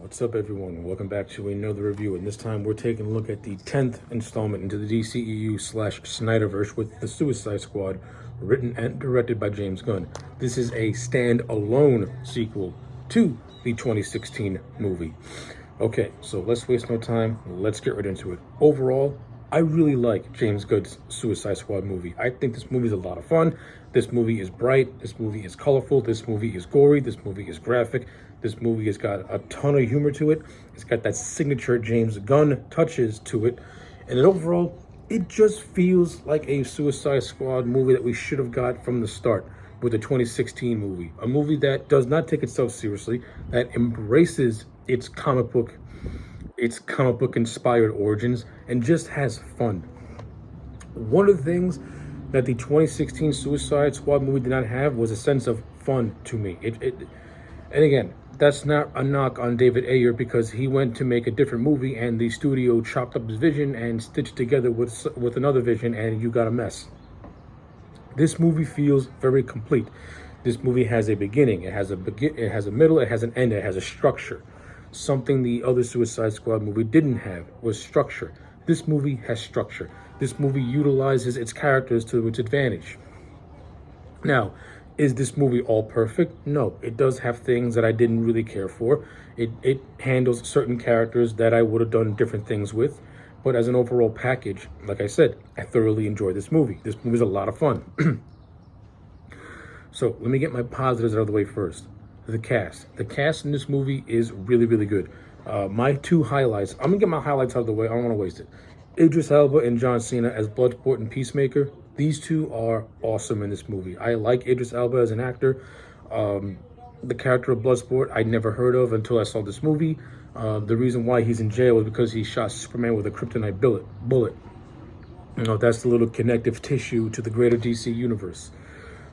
What's up, everyone? Welcome back to another review, and this time we're taking a look at the 10th installment into the DCEU/Snyderverse with the Suicide Squad, written and directed by James Gunn. This is a stand-alone sequel to the 2016 movie. Okay, so let's waste no time. Let's get right into it. Overall, I really like James Gunn's Suicide Squad movie. I think this movie is a lot of fun. This movie is bright. This movie is colorful. This movie is gory. This movie is graphic. This movie has got a ton of humor to it. It's got that signature James Gunn touches to it. And then overall, it just feels like a Suicide Squad movie that we should have got from the start with the 2016 movie. A movie that does not take itself seriously, that embraces its comic book inspired origins, and just has fun. One of the things that the 2016 Suicide Squad movie did not have was a sense of fun to me. And again, that's not a knock on David Ayer, because he went to make a different movie and the studio chopped up his vision and stitched together with another vision, and you got a mess. This movie feels very complete. This movie has a beginning, it has a middle, it has an end, it has a structure. Something the other Suicide Squad movie didn't have was structure. This movie has structure. This movie utilizes its characters to its advantage. Now, is this movie all perfect? No, it does have things that I didn't really care for. It handles certain characters that I would have done different things with. But as an overall package, like I said, I thoroughly enjoy this movie. This movie is a lot of fun. So let me get my positives out of the way first. The cast. The cast in this movie is really, really good. My two highlights. I'm going to get my highlights out of the way. I don't want to waste it. Idris Elba and John Cena as Bloodsport and Peacemaker. These two are awesome in this movie. I like Idris Elba as an actor. The character of Bloodsport I never heard of until I saw this movie. The reason why he's in jail was because he shot Superman with a kryptonite bullet. You know, that's the little connective tissue to the greater DC universe.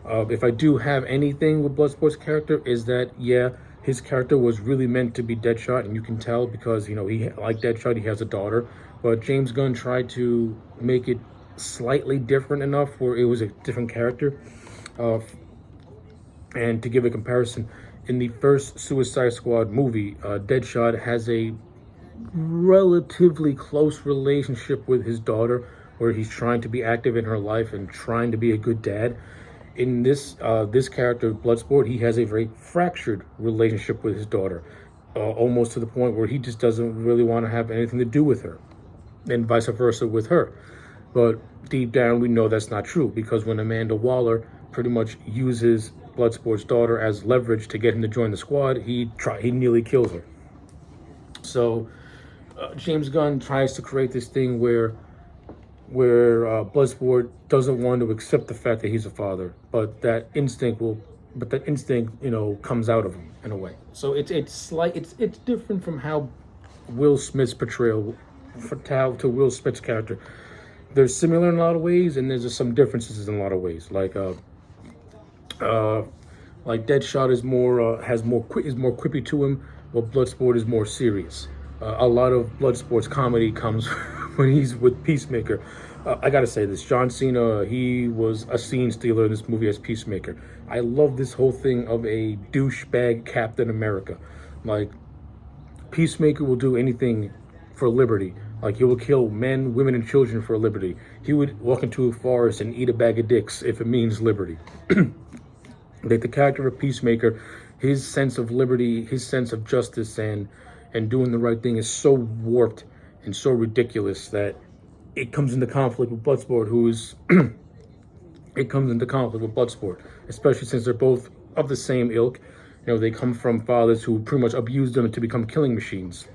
If I do have anything with Bloodsport's character, is that, yeah, his character was really meant to be Deadshot, and you can tell because, you know, he, like Deadshot, he has a daughter. But James Gunn tried to make it slightly different enough where it was a different character. And to give a comparison, in the first Suicide Squad movie, Deadshot has a relatively close relationship with his daughter, where he's trying to be active in her life and trying to be a good dad. In this character, Bloodsport, he has a very fractured relationship with his daughter, almost to the point where he just doesn't really want to have anything to do with her, and vice versa with her. But deep down, we know that's not true, because when Amanda Waller pretty much uses Bloodsport's daughter as leverage to get him to join the squad, he nearly kills her. So James Gunn tries to create this thing where Bloodsport doesn't want to accept the fact that he's a father, but that instinct, you know, comes out of him in a way. So it's different from how Will Smith's portrayal to Will Smith's character. They're similar in a lot of ways, and there's just some differences in a lot of ways. Like Deadshot is more quippy to him, while Bloodsport is more serious. A lot of Bloodsport's comedy comes when he's with Peacemaker. I gotta say this, John Cena, he was a scene stealer in this movie as Peacemaker. I love this whole thing of a douchebag Captain America. Like, Peacemaker will do anything for liberty. Like, he will kill men, women, and children for liberty. He would walk into a forest and eat a bag of dicks if it means liberty. Like, the character of Peacemaker, his sense of liberty, his sense of justice and doing the right thing is so warped and so ridiculous that it comes into conflict with Bloodsport, especially since they're both of the same ilk. You know, they come from fathers who pretty much abused them to become killing machines.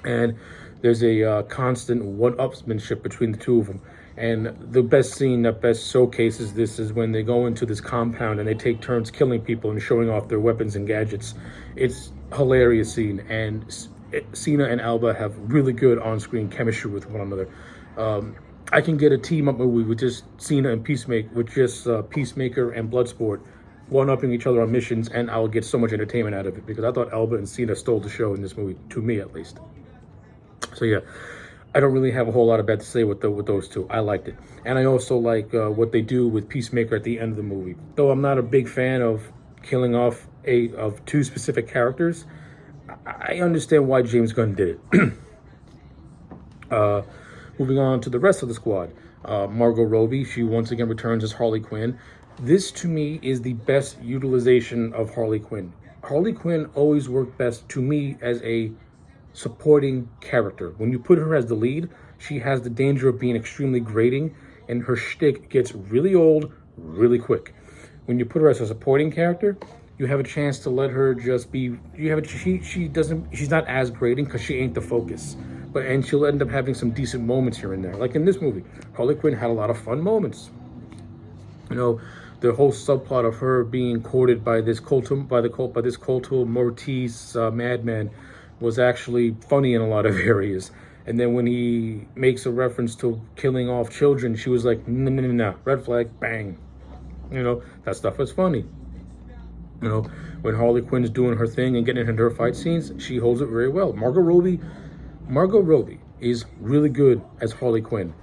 And there's a constant one-upsmanship between the two of them. And the best scene that best showcases this is when they go into this compound and they take turns killing people and showing off their weapons and gadgets. It's a hilarious scene, and Cena and Elba have really good on-screen chemistry with one another. I can get a team-up movie with just Cena and Peacemaker, Peacemaker and Bloodsport, one-upping each other on missions, and I'll get so much entertainment out of it, because I thought Elba and Cena stole the show in this movie, to me at least. So yeah, I don't really have a whole lot of bad to say with those two. I liked it. And I also like what they do with Peacemaker at the end of the movie. Though I'm not a big fan of killing off two specific characters, I understand why James Gunn did it. Moving on to the rest of the squad. Margot Robbie, she once again returns as Harley Quinn. This, to me, is the best utilization of Harley Quinn. Harley Quinn always worked best, to me, as a supporting character. When you put her as the lead, she has the danger of being extremely grating, and her shtick gets really old really quick. When you put her as a supporting character, you have a chance to let her just be. She's not as grating because she ain't the focus. And she'll end up having some decent moments here and there. Like in this movie, Harley Quinn had a lot of fun moments. You know, the whole subplot of her being courted by this Colto Maltese madman was actually funny in a lot of areas. And then when he makes a reference to killing off children, she was like, no, red flag, bang. You know, that stuff was funny. You know, when Harley Quinn's doing her thing and getting into her fight scenes, she holds it very well. Margot Robbie is really good as Harley Quinn.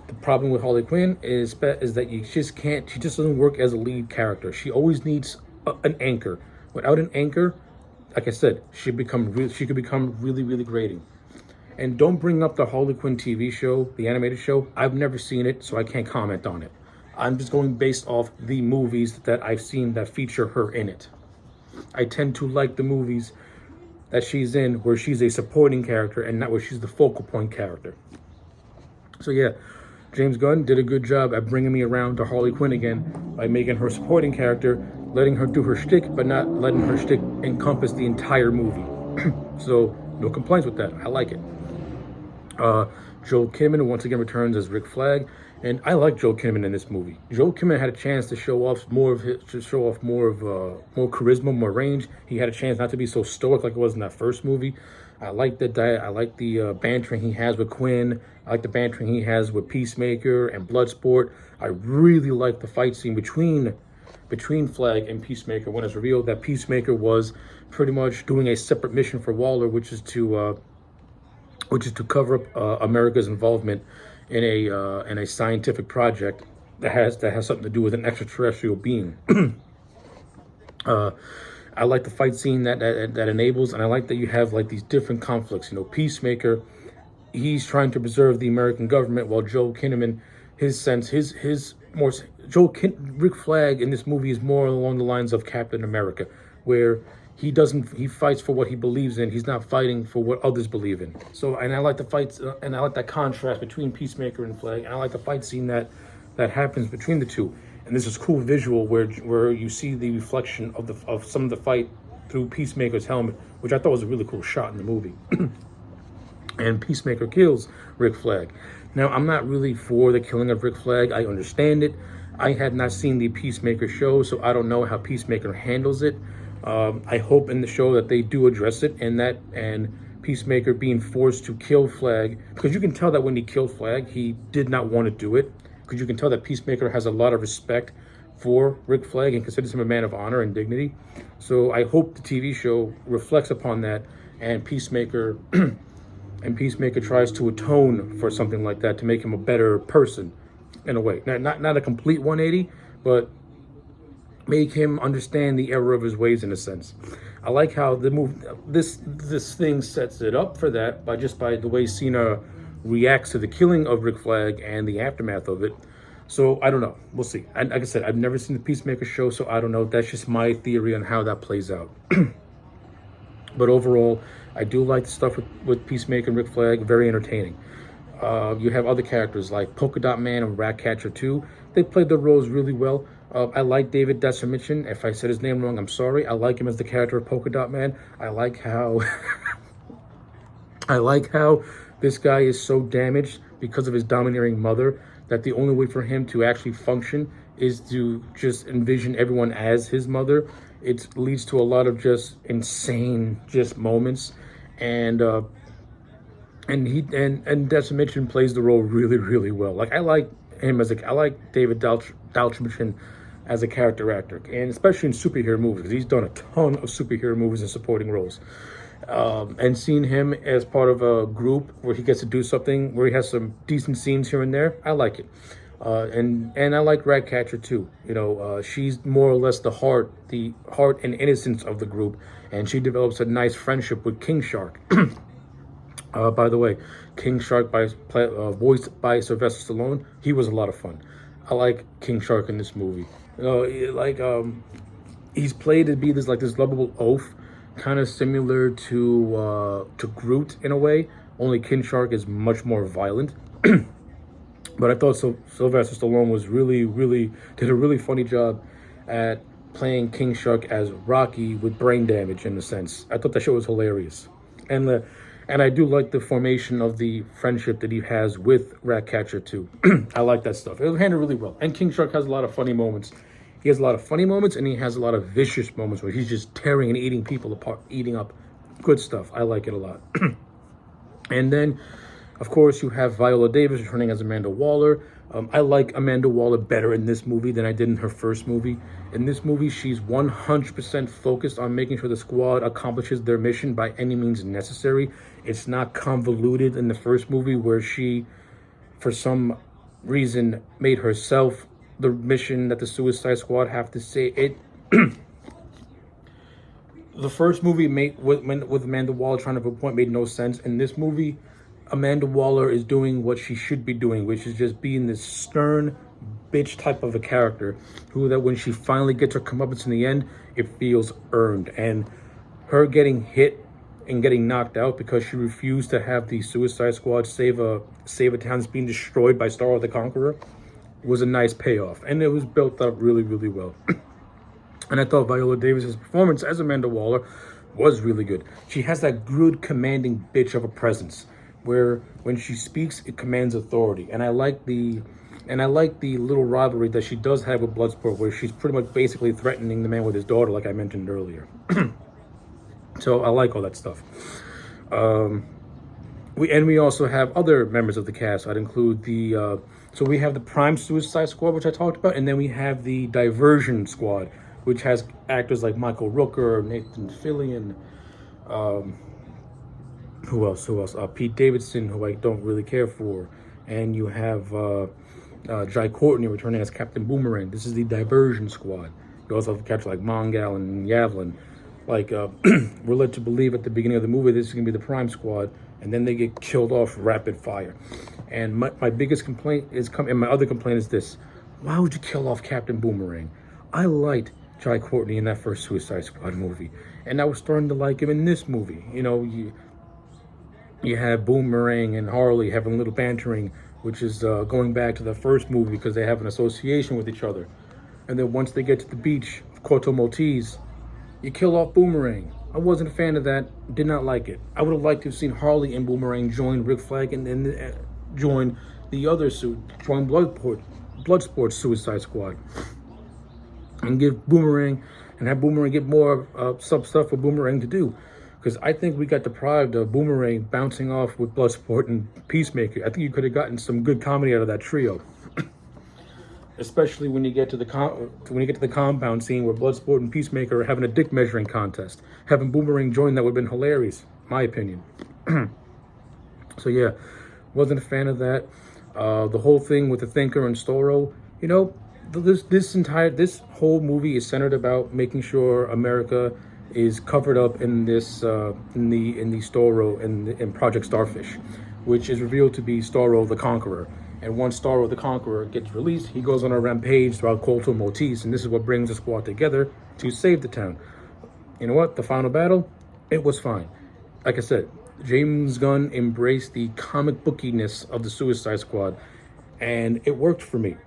The problem with Harley Quinn is that she just doesn't work as a lead character. She always needs an anchor. Without an anchor, like I said, she could become really, really grating. And don't bring up the Harley Quinn TV show, the animated show. I've never seen it, so I can't comment on it. I'm just going based off the movies that I've seen that feature her in it. I tend to like the movies that she's in where she's a supporting character and not where she's the focal point character. So yeah, James Gunn did a good job at bringing me around to Harley Quinn again by making her a supporting character, letting her do her shtick, but not letting her shtick encompass the entire movie. So no complaints with that. I like it. Joel Kinnaman once again returns as Rick Flag, and I like Joel Kinnaman in this movie. Joel Kinnaman had a chance to show off more charisma, more range. He had a chance not to be so stoic like it was in that first movie. I like the bantering he has with Quinn. I like the bantering he has with Peacemaker and Bloodsport. I really like the fight scene between Flag and Peacemaker when it's revealed that Peacemaker was pretty much doing a separate mission for Waller, which is to cover up America's involvement in a scientific project that has something to do with an extraterrestrial being. I like the fight scene that enables, and I like that you have like these different conflicts. You know, Peacemaker, he's trying to preserve the American government, while Joel Kinnaman, Rick Flag in this movie is more along the lines of Captain America, where he fights for what he believes in. He's not fighting for what others believe in. So, and I like the fights, and I like that contrast between Peacemaker and Flag, and I like the fight scene that happens between the two. And this is cool visual where you see the reflection of some of the fight through Peacemaker's helmet, which I thought was a really cool shot in the movie. And Peacemaker kills Rick Flag. Now, I'm not really for the killing of Rick Flag. I understand it. I had not seen the Peacemaker show, so I don't know how Peacemaker handles it. I hope in the show that they do address it, and Peacemaker being forced to kill Flag, because you can tell that when he killed Flag, he did not want to do it, because you can tell that Peacemaker has a lot of respect for Rick Flag and considers him a man of honor and dignity. So I hope the TV show reflects upon that, and Peacemaker tries to atone for something like that to make him a better person in a way. Not a complete 180, but make him understand the error of his ways in a sense. I like how this thing sets it up for that by the way Cena reacts to the killing of Rick Flag and the aftermath of it. So I don't know. We'll see. Like I said, I've never seen the Peacemaker show, so I don't know. That's just my theory on how that plays out. But overall, I do like the stuff with Peacemaker and Rick Flag. Very entertaining. You have other characters like Polka Dot Man and Ratcatcher 2. They played their roles really well. I like David Dassamichin. If I said his name wrong, I'm sorry. I like him as the character of Polka Dot Man. I like how this guy is so damaged because of his domineering mother that the only way for him to actually function is to just envision everyone as his mother. It leads to a lot of just insane moments, and Dassamichin plays the role really, really well. Like I like David Dalchmichin as a character actor, and especially in superhero movies, because he's done a ton of superhero movies and supporting roles. And seeing him as part of a group where he gets to do something, where he has some decent scenes here and there, I like it. And I like Ratcatcher too. She's more or less the heart and innocence of the group, and she develops a nice friendship with King Shark. By the way, King Shark, voiced by Sylvester Stallone, he was a lot of fun. I like King Shark in this movie. He's played to be this lovable oaf, kind of similar to Groot in a way. Only King Shark is much more violent. But I thought Sylvester Stallone was did a really funny job at playing King Shark as Rocky with brain damage, in a sense. I thought that show was hilarious. And I do like the formation of the friendship that he has with Ratcatcher too. I like that stuff. It was handled really well. And King Shark has a lot of funny moments. He has a lot of funny moments, and he has a lot of vicious moments where he's just tearing and eating people apart, eating up good stuff. I like it a lot. And then, of course, you have Viola Davis returning as Amanda Waller. I like Amanda Waller better in this movie than I did in her first movie. In this movie, she's 100% focused on making sure the squad accomplishes their mission by any means necessary. It's not convoluted in the first movie where she, for some reason, made herself the mission that the Suicide Squad have to say. The first movie with Amanda Waller trying to prove a point made no sense. In this movie, Amanda Waller is doing what she should be doing, which is just being this stern bitch type of a character who, that when she finally gets her comeuppance in the end, it feels earned. And her getting hit and getting knocked out because she refused to have the Suicide Squad save a town that's being destroyed by Star the Conqueror was a nice payoff, and it was built up really, really well. And I thought Viola Davis's performance as Amanda Waller was really good. She has that good, commanding bitch of a presence, where when she speaks, it commands authority. And I like the little rivalry that she does have with Bloodsport, where she's pretty much basically threatening the man with his daughter, like I mentioned earlier. So I like all that stuff. We also have other members of the cast. I'd include so we have the Prime Suicide Squad, which I talked about, and then we have the Diversion Squad, which has actors like Michael Rooker, Nathan Fillion, who else? Pete Davidson, who I don't really care for, and you have Jai Courtney returning as Captain Boomerang. This is the Diversion Squad. You also have characters like Mongal and Yavlin. We're led to believe at the beginning of the movie this is going to be the Prime Squad, and then they get killed off rapid fire. And my biggest complaint and my other complaint is this: why would you kill off Captain Boomerang? I liked Jai Courtney in that first Suicide Squad movie, and I was starting to like him in this movie. You have Boomerang and Harley having a little bantering, which is going back to the first movie because they have an association with each other. And then once they get to the beach of Corto Maltese, you kill off Boomerang. I wasn't a fan of that. Did not like it. I would have liked to have seen Harley and Boomerang join Rick Flag and then join the other join Bloodsport Suicide Squad, and give Boomerang and have Boomerang get more stuff for Boomerang to do. Because I think we got deprived of Boomerang bouncing off with Bloodsport and Peacemaker. I think you could have gotten some good comedy out of that trio. Especially when you get to the compound scene where Bloodsport and Peacemaker are having a dick measuring contest. Having Boomerang join that would have been hilarious, my opinion. So yeah, wasn't a fan of that. The whole thing with the Thinker and Storro, this whole movie is centered about making sure America is covered up in this in the Storro in Project Starfish, which is revealed to be Storro the Conqueror. And once Starro the Conqueror gets released, he goes on a rampage throughout Corto Maltese, and this is what brings the squad together to save the town. You know what? The final battle, it was fine. Like I said, James Gunn embraced the comic bookiness of the Suicide Squad, and it worked for me.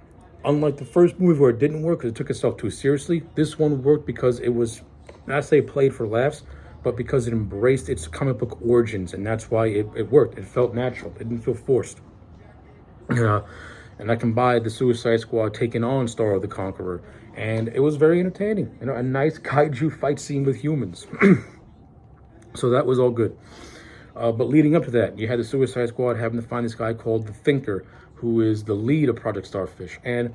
Unlike the first movie where it didn't work because it took itself too seriously, this one worked because it was, not say played for laughs, but because it embraced its comic book origins, and that's why it worked. It felt natural. It didn't feel forced. And I can buy the Suicide Squad taking on Starro the Conqueror, and it was very entertaining. A nice kaiju fight scene with humans. So that was all good. But leading up to that, you had the Suicide Squad having to find this guy called the Thinker, who is the lead of Project Starfish. And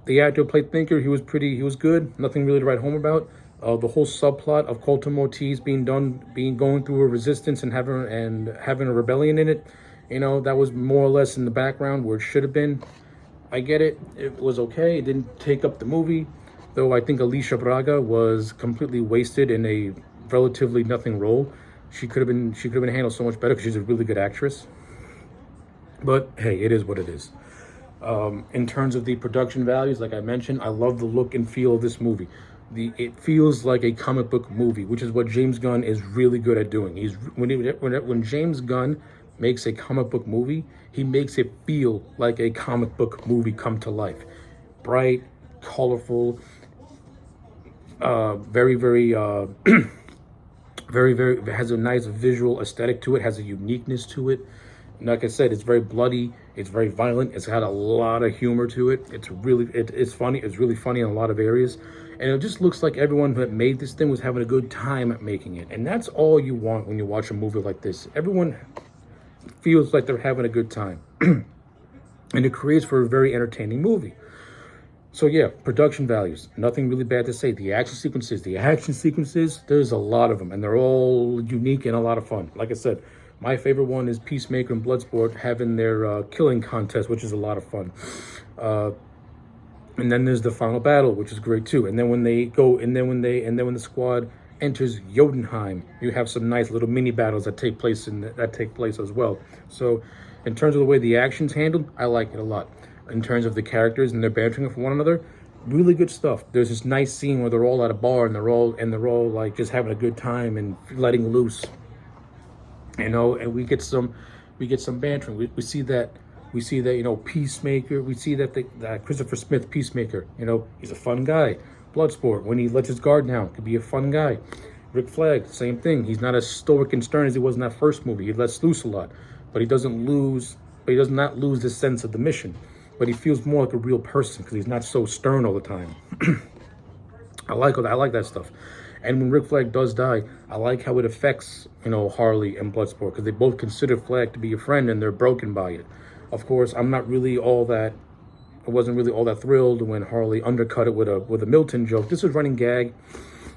the actor who played Thinker, he was good. Nothing really to write home about. The whole subplot of Corto Maltese going through a resistance and having a rebellion in it, that was more or less in the background where it should have been. I get it. It was okay. It didn't take up the movie, though I think Alicia Braga was completely wasted in a relatively nothing role. She could have been handled so much better because she's a really good actress. But hey, it is what it is. In terms of the production values, like I mentioned, I love the look and feel of this movie. It feels like a comic book movie, which is what James Gunn is really good at doing. When James Gunn makes a comic book movie, he makes it feel like a comic book movie come to life. Bright, colorful, very, very, very, it has a nice visual aesthetic to it, has a uniqueness to it. Like I said, it's very bloody, it's very violent, it's got a lot of humor to it. It's funny, it's really funny in a lot of areas. And it just looks like everyone that made this thing was having a good time at making it. And that's all you want when you watch a movie like this. Everyone feels like they're having a good time. And it creates for a very entertaining movie. So yeah, production values, nothing really bad to say. The action sequences, there's a lot of them, and they're all unique and a lot of fun. Like I said, my favorite one is Peacemaker and Bloodsport having their killing contest, which is a lot of fun. And then there's the final battle, which is great too. And then when the squad enters Jotunheim, you have some nice little mini battles that take place as well. So in terms of the way the action's handled, I like it a lot. In terms of the characters and their bantering with one another, really good stuff. There's this nice scene where they're all at a bar and they're all like just having a good time and letting loose. You know, and we get some bantering. We see that Peacemaker. We see that Christopher Smith Peacemaker. He's a fun guy. Bloodsport, when he lets his guard down, could be a fun guy. Rick Flag, same thing. He's not as stoic and stern as he was in that first movie. He lets loose a lot, but he does not lose the sense of the mission. But he feels more like a real person because he's not so stern all the time. I like that stuff. And when Rick Flag does die, I like how it affects, Harley and Bloodsport, because they both consider Flag to be a friend and they're broken by it. Of course, I wasn't really all that thrilled when Harley undercut it with a Milton joke. This was running gag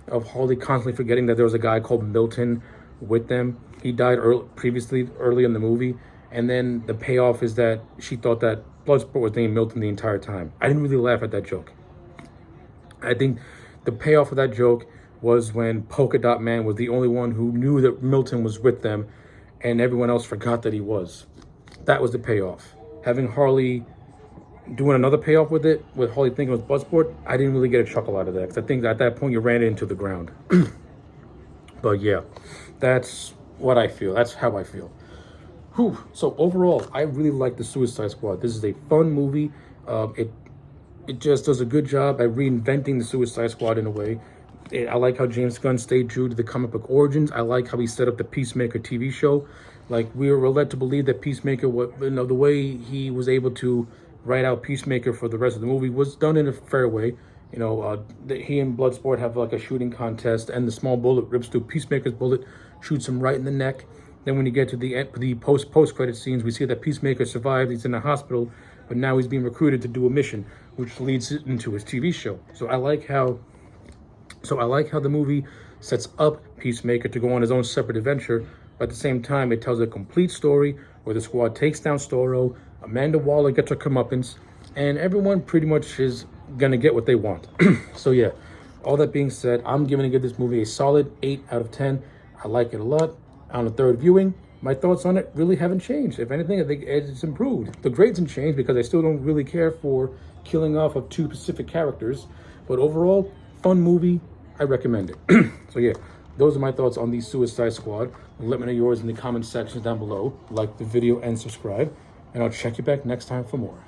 of Harley constantly forgetting that there was a guy called Milton with them. He died early in the movie. And then the payoff is that she thought that Bloodsport was named Milton the entire time. I didn't really laugh at that joke. I think the payoff of that joke was when Polka Dot Man was the only one who knew that Milton was with them and everyone else forgot that he was. That was the payoff. Having Harley doing another payoff with Harley thinking it was Bloodsport, I didn't really get a chuckle out of that because I think at that point you ran it into the ground. But yeah, that's what I feel. That's how I feel. Whew. So overall, I really like the Suicide Squad. This is a fun movie. It just does a good job at reinventing the Suicide Squad in a way. I like how James Gunn stayed true to the comic book origins. I like how he set up the Peacemaker TV show. Like, we were led to believe that Peacemaker, the way he was able to write out Peacemaker for the rest of the movie was done in a fair way. He and Bloodsport have like a shooting contest, and the small bullet rips through Peacemaker's bullet, shoots him right in the neck. Then when you get to the post-credit scenes, we see that Peacemaker survived. He's in the hospital, but now he's being recruited to do a mission, which leads into his TV show. So I like how the movie sets up Peacemaker to go on his own separate adventure, but at the same time, it tells a complete story where the squad takes down Storro, Amanda Waller gets her comeuppance, and everyone pretty much is gonna get what they want. So yeah, all that being said, I'm giving this movie a solid 8 out of 10. I like it a lot. On the third viewing, my thoughts on it really haven't changed. If anything, I think it's improved. The grades haven't changed because I still don't really care for killing off of 2 specific characters. But overall, fun movie. I recommend it. So yeah, those are my thoughts on the Suicide Squad. Let me know yours in the comment section down below. Like the video and subscribe. And I'll check you back next time for more.